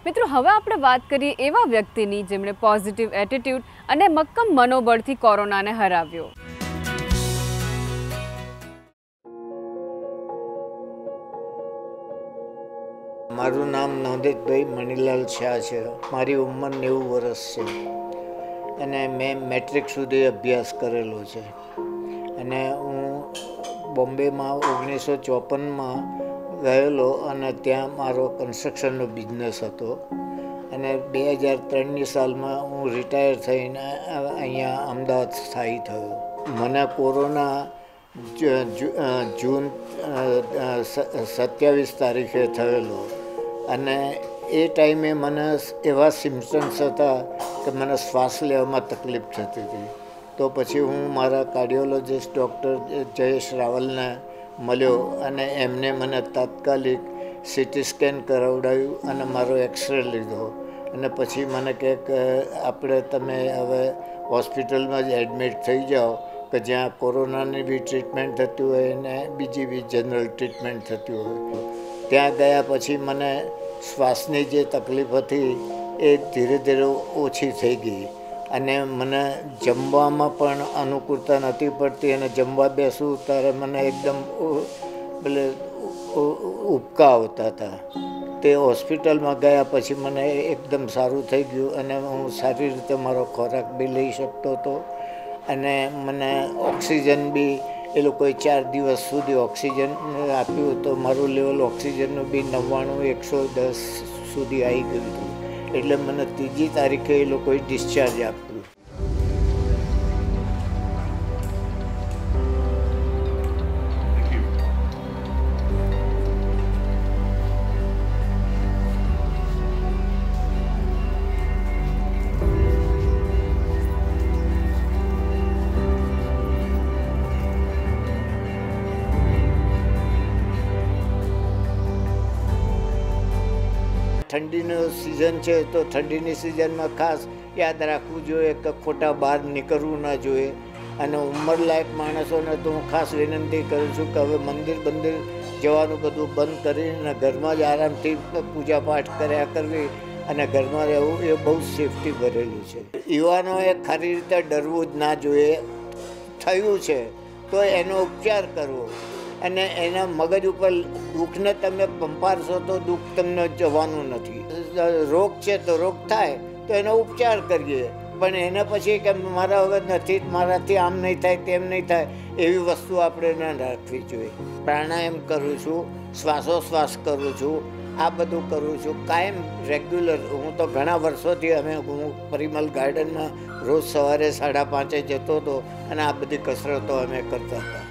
મિત્રો, હવે આપણે વાત કરીએ એવા વ્યક્તિની જેમણે પોઝિટિવ એટીટ્યુડ અને મક્કમ મનોબળથી કોરોનાને હરાવ્યો. મારું નામ નવદીપભાઈ મણીલાલ શાહ છે. મારી ઉંમર 90 વર્ષ છે અને મેં મેટ્રિક સુધી અભ્યાસ કરેલો છે. અને હું બોમ્બેમાં 1954માં ગયેલો અને ત્યાં મારો કન્સ્ટ્રક્શનનો બિઝનેસ હતો. અને 2003ની સાલમાં હું રિટાયર થઈને અહીંયા અમદાવાદ સ્થાયી થયો. મને કોરોના જૂન 27 તારીખે થયેલો અને એ ટાઈમે મને એવા સિમ્પટમ્સ હતા કે મને શ્વાસ લેવામાં તકલીફ થતી હતી. તો પછી હું મારા કાર્ડિયોલોજિસ્ટ ડૉક્ટર જયેશ રાવલને મળ્યો અને એમને મને તાત્કાલિક સીટી સ્કેન કરાવડાવ્યું અને મારો એક્સરે લીધો. અને પછી મને કહે કે તમે હવે હોસ્પિટલમાં જ એડમિટ થઈ જાઓ કે જ્યાં કોરોનાની બી ટ્રીટમેન્ટ થતી હોય અને બીજી બી જનરલ ટ્રીટમેન્ટ થતી હોય. ત્યાં ગયા પછી મને શ્વાસની જે તકલીફ હતી એ ધીરે ધીરે ઓછી થઈ ગઈ અને મને જમવામાં પણ અનુકૂળતા નથી પડતી અને જમવા બેસું ત્યારે મને એકદમ ઉબકા આવતા હતા. તે હોસ્પિટલમાં ગયા પછી મને એકદમ સારું થઈ ગયું અને હું સારી રીતે મારો ખોરાક બી લઈ શકતો હતો અને મને ઓક્સિજન બી એ લોકોએ 4 દિવસ સુધી ઓક્સિજન આપ્યું. તો મારું લેવલ ઓક્સિજનનું બી 99-110 સુધી આવી ગયું હતું. એટલે મને 3જી તારીખે એ લોકોએ ડિસ્ચાર્જ આપ્યું. ઠંડીનો સિઝન છે તો ઠંડીની સિઝનમાં ખાસ યાદ રાખવું જોઈએ કે ખોટા બહાર નીકળવું ના જોઈએ. અને ઉંમરલાયક માણસોને તો હું ખાસ વિનંતી કરું છું કે હવે મંદિર જવાનું બધું બંધ કરીને ઘરમાં જ આરામથી પૂજા પાઠ કર્યા કરવી અને ઘરમાં રહેવું એ બહુ સેફટી ભરેલું છે. યુવાનોએ ખરી રીતે ડરવું જ ના જોઈએ. થયું છે તો એનો ઉપચાર કરવો અને એના મગજ ઉપર દુઃખને તમે પંપારશો તો દુઃખ તમને જવાનું નથી. રોગ છે તો રોગ થાય તો એનો ઉપચાર કરીએ, પણ એને પછી કે મારા હવે નથી, મારાથી આમ નહીં થાય તેમ નહીં થાય એવી વસ્તુ આપણે ન રાખવી જોઈએ. પ્રાણાયામ કરું છું, શ્વાસોશ્વાસ કરું છું, આ બધું કરું છું કાયમ રેગ્યુલર. હું તો ઘણા વર્ષોથી હું પરિમલ ગાર્ડનમાં રોજ સવારે 5:30 જતો હતો અને આ બધી કસરતો અમે કરતા હતા.